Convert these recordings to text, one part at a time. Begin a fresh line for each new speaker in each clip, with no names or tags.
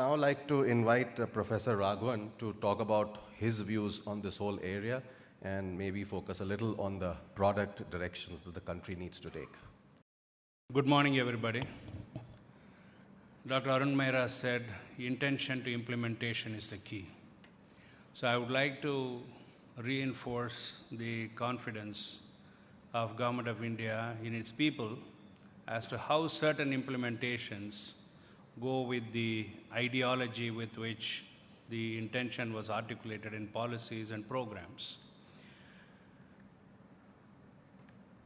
now like to invite Professor Raghavan to talk about his views on this whole area and maybe focus a little on the product directions that the country needs to take.
Good morning, everybody. Dr. Arun Mehra said, intention to implementation is the key. So I would like to reinforce the confidence of Government of India in its people as to how certain implementations go with the ideology with which the intention was articulated in policies and programs.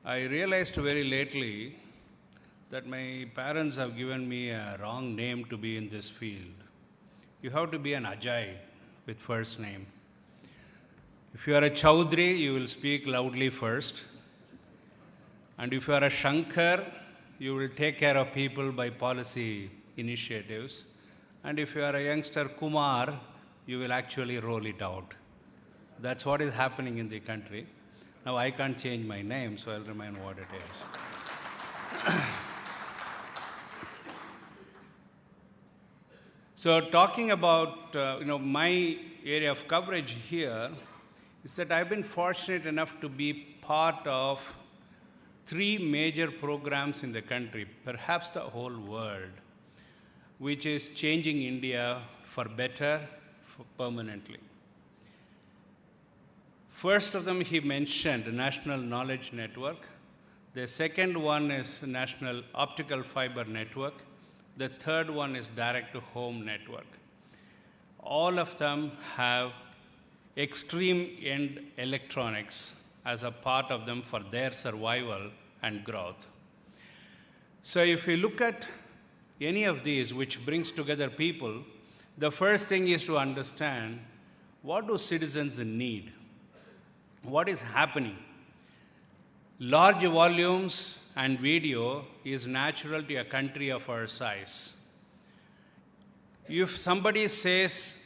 I realized very lately that my parents have given me a wrong name to be in this field. You have to be an Ajay with first name. If you are a Chaudhry, you will speak loudly first. And if you are a Shankar, you will take care of people by policy initiatives. And if you are a youngster Kumar, you will actually roll it out. That's what is happening in the country. Now I can't change my name, so I'll remain what it is. So talking about my area of coverage here is that I've been fortunate enough to be part of 3 major programs in the country, perhaps the whole world, which is changing India for better, permanently. First of them he mentioned, National Knowledge Network. The second one is National Optical Fiber Network. The third one is Direct-to-Home Network. All of them have extreme-end electronics as a part of them for their survival and growth. So if we look at any of these which brings together people, the first thing is to understand what do citizens need? What is happening? Large volumes and video is natural to a country of our size. If somebody says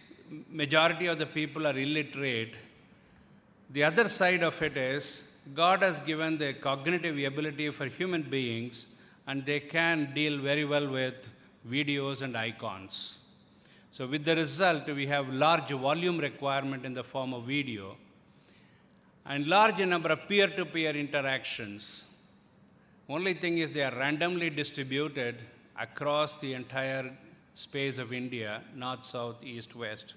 majority of the people are illiterate, the other side of it is God has given the cognitive ability for human beings and they can deal very well with videos and icons. So with the result, we have large volume requirement in the form of video and large number of peer-to-peer interactions. Only thing is they are randomly distributed across the entire space of India, north, south, east, west.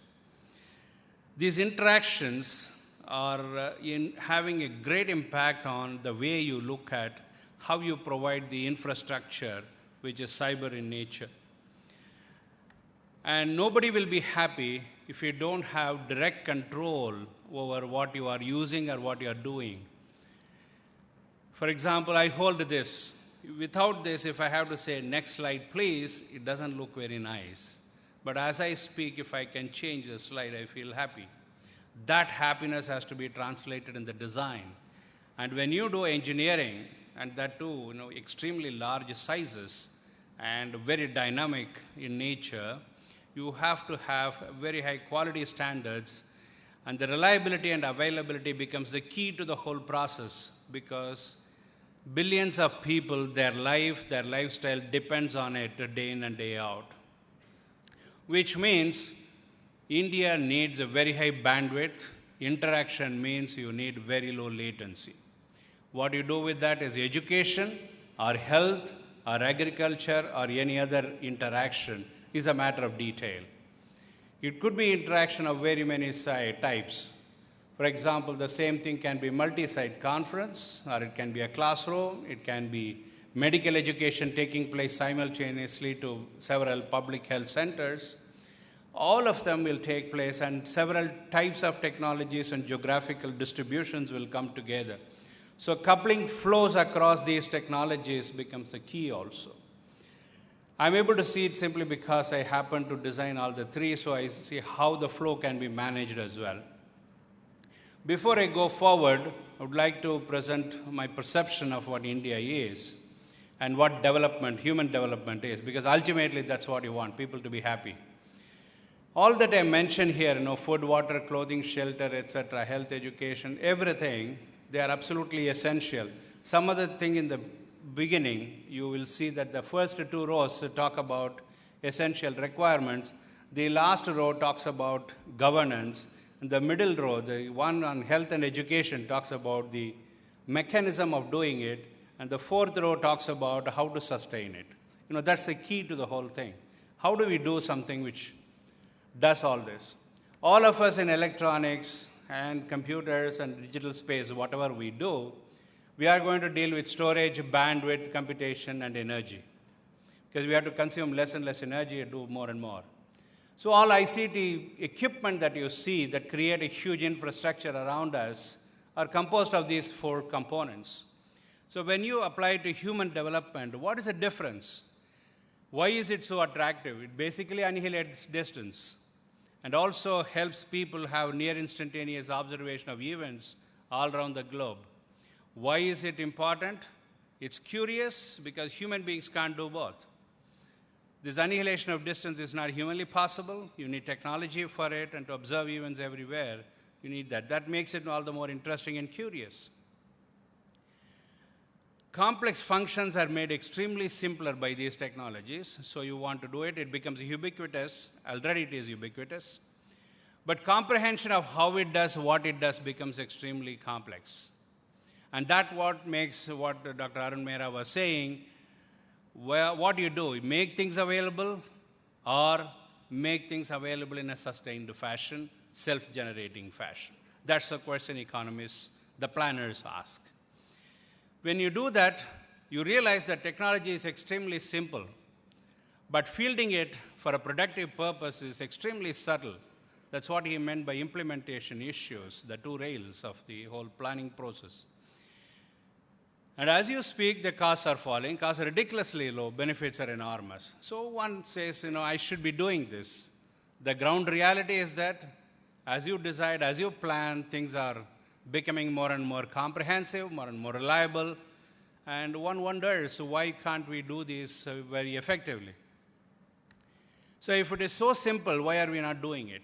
These interactions are having a great impact on the way you look at how you provide the infrastructure, which is cyber in nature. And nobody will be happy if you don't have direct control over what you are using or what you are doing. For example, I hold this. Without this, if I have to say, next slide, please, it doesn't look very nice. But as I speak, if I can change the slide, I feel happy. That happiness has to be translated in the design. And when you do engineering, and that too, extremely large sizes and very dynamic in nature, you have to have very high quality standards, and the reliability and availability becomes the key to the whole process because billions of people, their lifestyle depends on it day in and day out. Which means India needs a very high bandwidth. Interaction means you need very low latency. What you do with that is education, or health, or agriculture, or any other interaction is a matter of detail. It could be interaction of very many types. For example, the same thing can be multi-site conference, or it can be a classroom, it can be medical education taking place simultaneously to several public health centers. All of them will take place, and several types of technologies and geographical distributions will come together. So coupling flows across these technologies becomes the key also. I'm able to see it simply because I happen to design all the 3, so I see how the flow can be managed as well. Before I go forward, I would like to present my perception of what India is and what development, human development is, because ultimately that's what you want, people to be happy. All that I mentioned here, food, water, clothing, shelter, etc., health, education, everything, they are absolutely essential. Some other thing in the beginning, you will see that the first 2 rows talk about essential requirements. The last row talks about governance, and the middle row, the one on health and education, talks about the mechanism of doing it, and the fourth row talks about how to sustain it. That's the key to the whole thing. How do we do something which does all this? All of us in electronics and computers and digital space, whatever we do, we are going to deal with storage, bandwidth, computation, and energy. Because we have to consume less and less energy and do more and more. So all ICT equipment that you see that create a huge infrastructure around us are composed of these four components. So when you apply it to human development, what is the difference? Why is it so attractive? It basically annihilates distance and also helps people have near instantaneous observation of events all around the globe. Why is it important? It's curious because human beings can't do both. This annihilation of distance is not humanly possible. You need technology for it, and to observe events everywhere, you need that. That makes it all the more interesting and curious. Complex functions are made extremely simpler by these technologies, so you want to do it. It becomes ubiquitous. Already it is ubiquitous. But comprehension of how it does what it does becomes extremely complex. And that's what makes what Dr. Arun Mehra was saying. What do? You make things available or make things available in a sustained fashion, self-generating fashion. That's the question economists, the planners ask. When you do that, you realize that technology is extremely simple, but fielding it for a productive purpose is extremely subtle. That's what he meant by implementation issues, the two rails of the whole planning process. And as you speak, the costs are falling. Costs are ridiculously low. Benefits are enormous. So one says, I should be doing this. The ground reality is that as you decide, as you plan, things are becoming more and more comprehensive, more and more reliable. And one wonders, why can't we do this very effectively? So if it is so simple, why are we not doing it?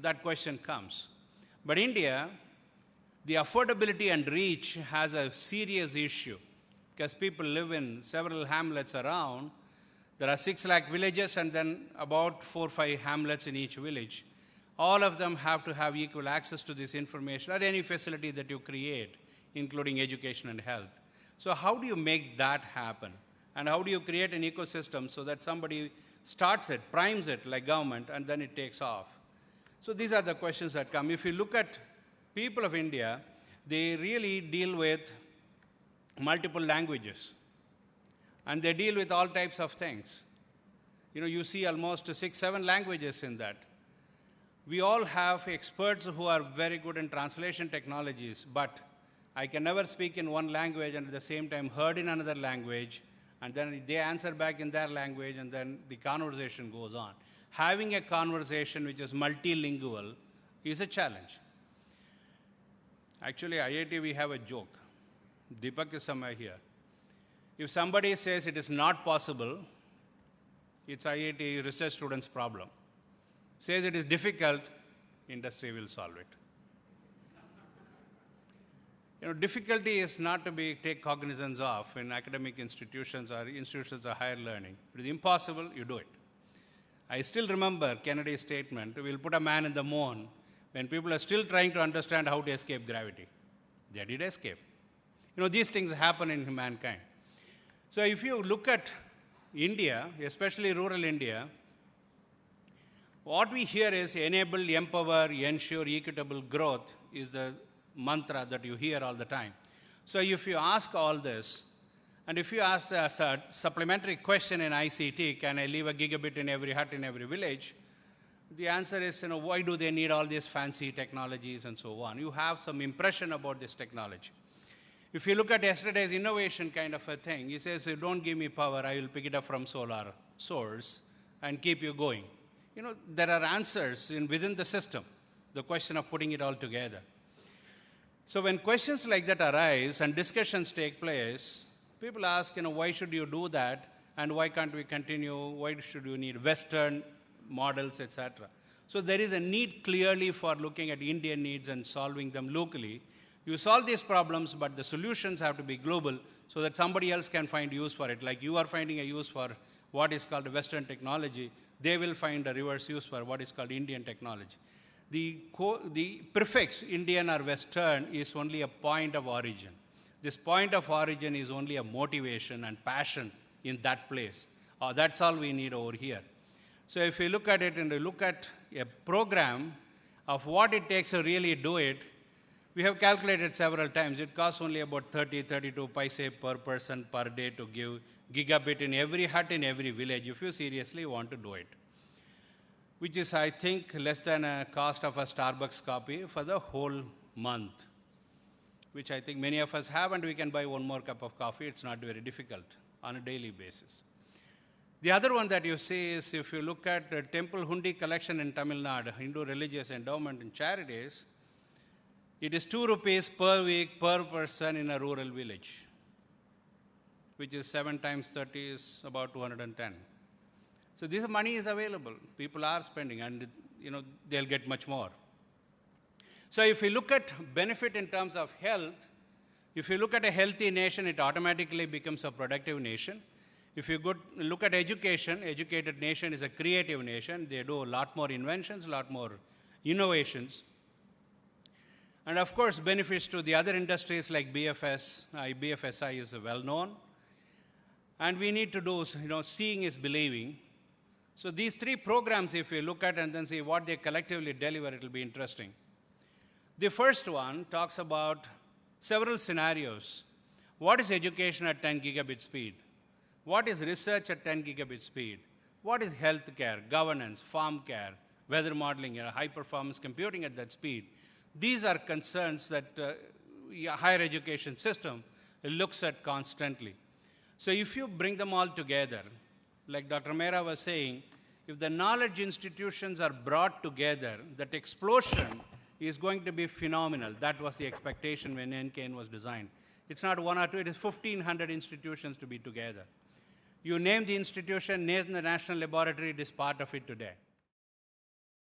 That question comes. But India, the affordability and reach has a serious issue because people live in several hamlets around. There are 6 lakh villages and then about 4 or 5 hamlets in each village. All of them have to have equal access to this information or any facility that you create, including education and health. So how do you make that happen? And how do you create an ecosystem so that somebody starts it, primes it like government, and then it takes off? So these are the questions that come. If you look at people of India, they really deal with multiple languages. And they deal with all types of things. You see almost 6, 7 languages in that. We all have experts who are very good in translation technologies, but I can never speak in one language and at the same time heard in another language, and then they answer back in their language, and then the conversation goes on. Having a conversation which is multilingual is a challenge. Actually, IIT, we have a joke. Deepak is somewhere here. If somebody says it is not possible, it's IIT research students' problem. Says it is difficult, industry will solve it. Difficulty is not to take cognizance of in academic institutions or institutions of higher learning. It is impossible, you do it. I still remember Kennedy's statement, we'll put a man in the moon, when people are still trying to understand how to escape gravity. They did escape. These things happen in mankind. So if you look at India, especially rural India, what we hear is enable, empower, ensure equitable growth is the mantra that you hear all the time. So if you ask all this, and if you ask a supplementary question in ICT, can I leave a gigabit in every hut in every village? The answer is, why do they need all these fancy technologies and so on? You have some impression about this technology. If you look at yesterday's innovation kind of a thing, he says, don't give me power, I will pick it up from solar source and keep you going. There are answers within the system, the question of putting it all together. So when questions like that arise and discussions take place, people ask, why should you do that? And why can't we continue? Why should you need Western models, etc.? So there is a need clearly for looking at Indian needs and solving them locally. You solve these problems, but the solutions have to be global so that somebody else can find use for it. Like you are finding a use for what is called Western technology, they will find a reverse use for what is called Indian technology. The prefix Indian or Western is only a point of origin. This point of origin is only a motivation and passion in that place. That's all we need over here. So if you look at it and you look at a program of what it takes to really do it, we have calculated several times. It costs only about 32 paise per person per day to give gigabit in every hut in every village if you seriously want to do it, which is, I think, less than a cost of a Starbucks coffee for the whole month, which I think many of us have, and we can buy one more cup of coffee. It's not very difficult on a daily basis. The other one that you see is if you look at the temple hundi collection in Tamil Nadu, Hindu religious endowment and charities, it is 2 rupees per week per person in a rural village, which is 7 times 30 is about 210. So this money is available. People are spending, and they'll get much more. So if you look at benefit in terms of health, if you look at a healthy nation, it automatically becomes a productive nation. If you look at education, educated nation is a creative nation. They do a lot more inventions, a lot more innovations. And of course, benefits to the other industries like BFS, BFSI is well known. And we need to do, seeing is believing. So these 3 programs, if you look at and then see what they collectively deliver, it will be interesting. The first one talks about several scenarios. What is education at 10 gigabit speed? What is research at 10 gigabit speed? What is healthcare, governance, farm care, weather modeling, high performance computing at that speed? These are concerns that higher education system looks at constantly. So if you bring them all together, like Dr. Mehra was saying, if the knowledge institutions are brought together, that explosion is going to be phenomenal. That was the expectation when NKN was designed. It's not 1 or 2, it is 1,500 institutions to be together. You name the institution, name the national laboratory, it is part of it today.